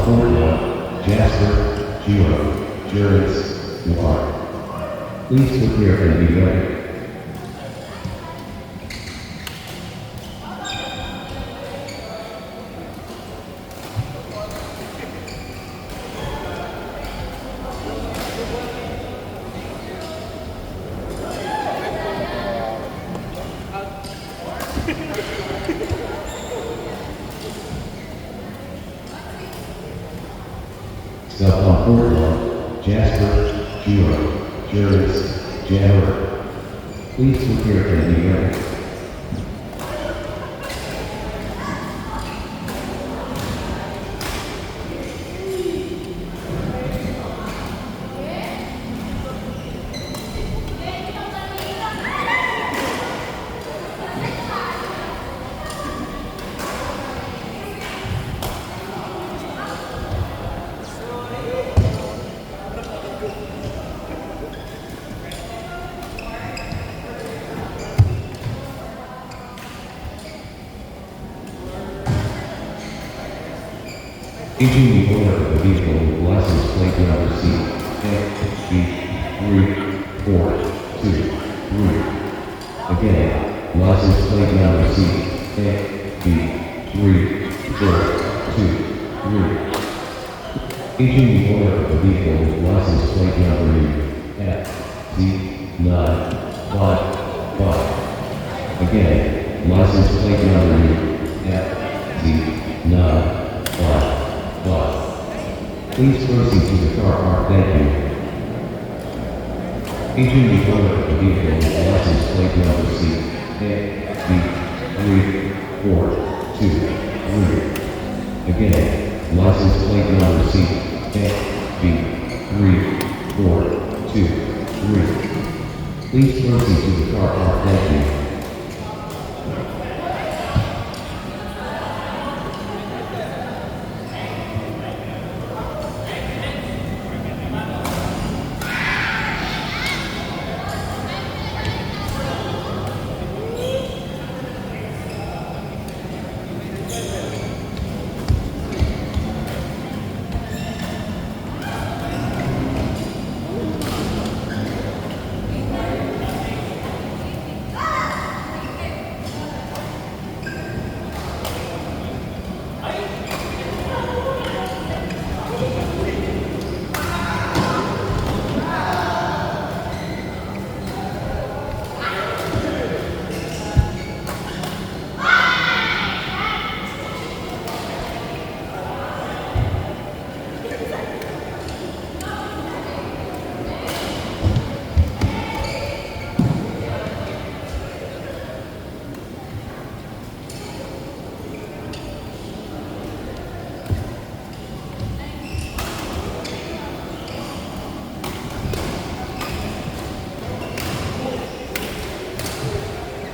Court 1, Jasper, Giro, Juris, Noir. Please prepare and be ready. Step on Court 1, Jasper, Giro, Juris, Jammer. Please prepare and be ready. Aging the owner of the vehicle with license plate number C, FB34423. Again, license plate number C, FB34423. Aging the owner of the vehicle with license plate number FZ955. Again, license plate number FZ955. Please proceed to the car park, thank you. Agent the owner of the vehicle with license plate number C, FB34423. Again, license plate number C, FB34423. Please proceed to the car park, thank you.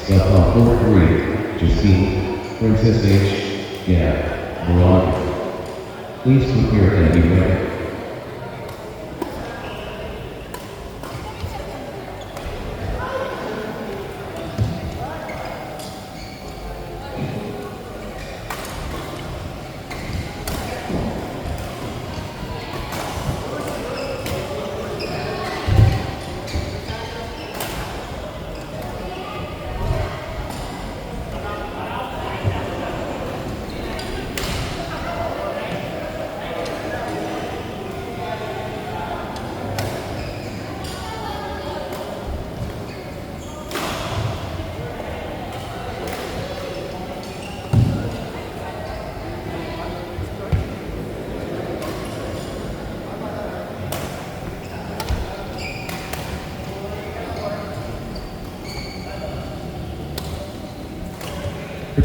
Step on Court 3, Justine, Princess H, Gab, Veronica. Please prepare and be ready.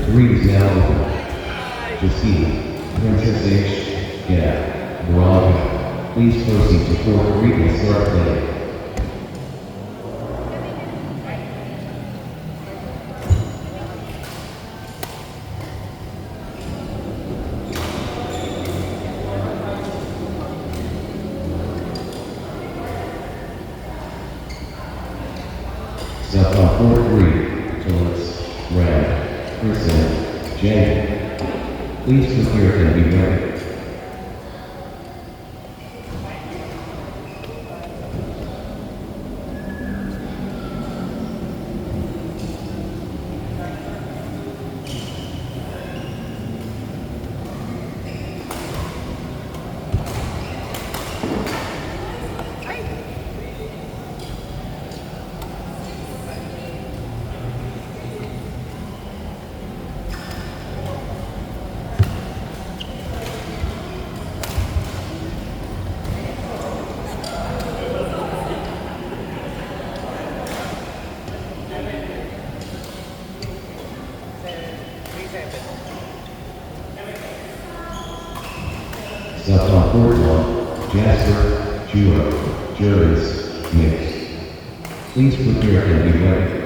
Three is now open. Justine, Princess H, Gab, Veronica. Please proceed to Court 3 and start playing. Step on Court 3, Phillips, Red, Kristen, Jane. Please prepare and be ready. Step on court 1, Jasper, Juro, Juris, Mix. Please prepare and be ready.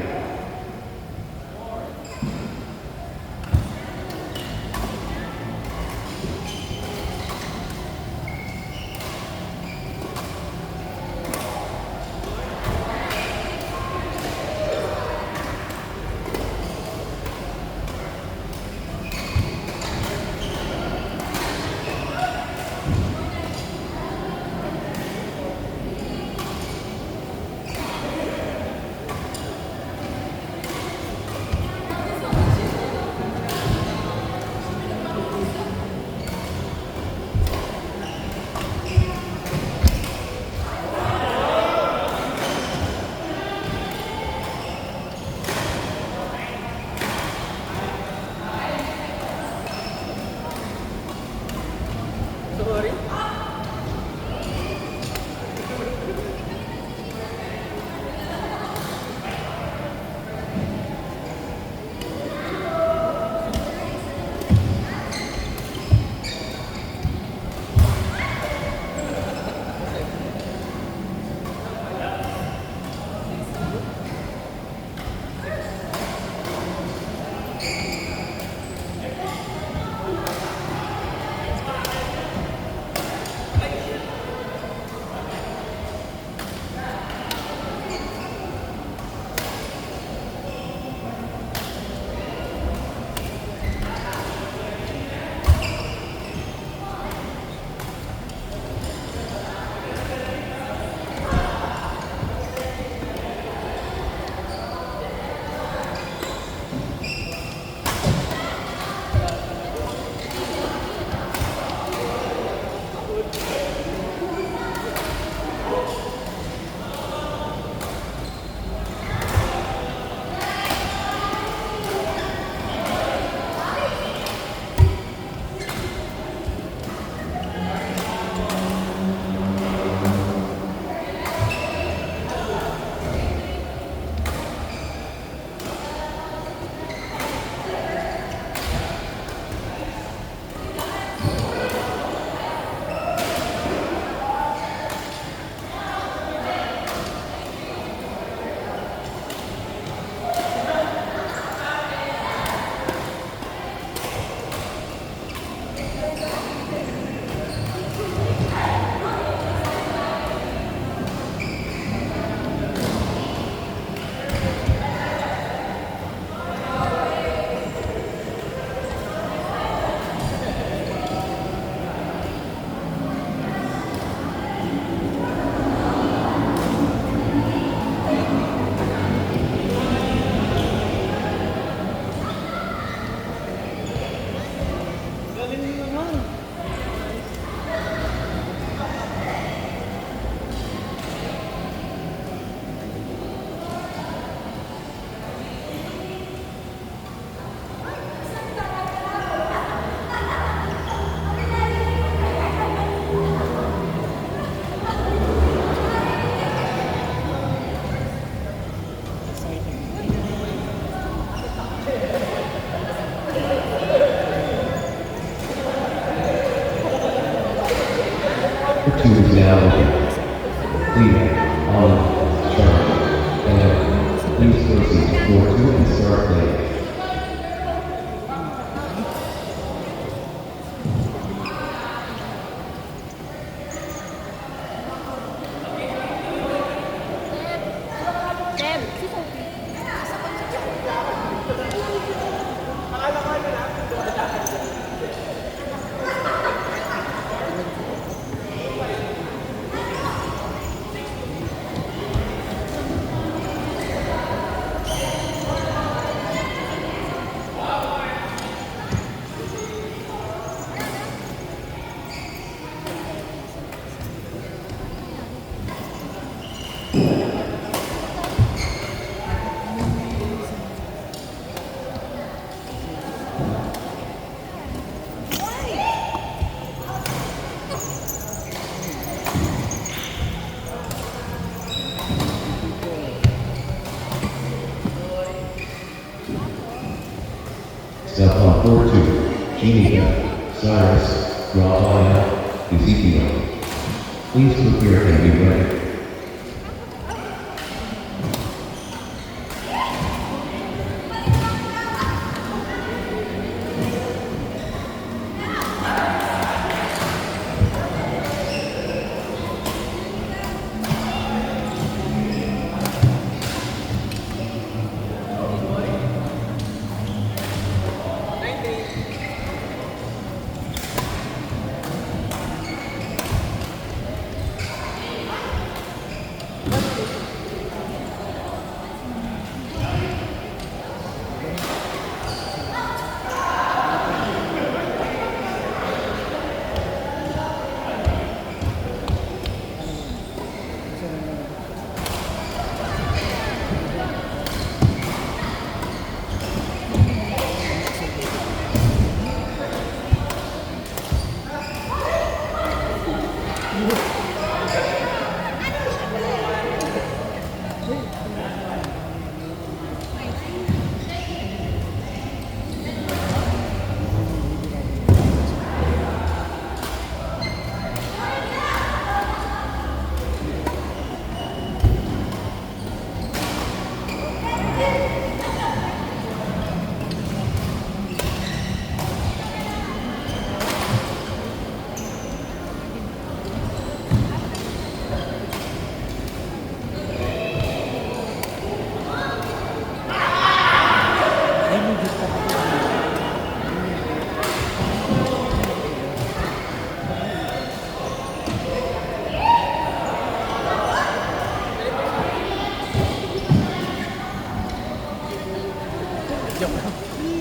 Two is now clear, on, charge, and please proceed to floor 2 and start playing. Step on court 2, Geneva, Cyrus, Raphael, Ezekiel. Please prepare and be ready.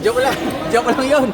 Joke lang. Joke lang yun.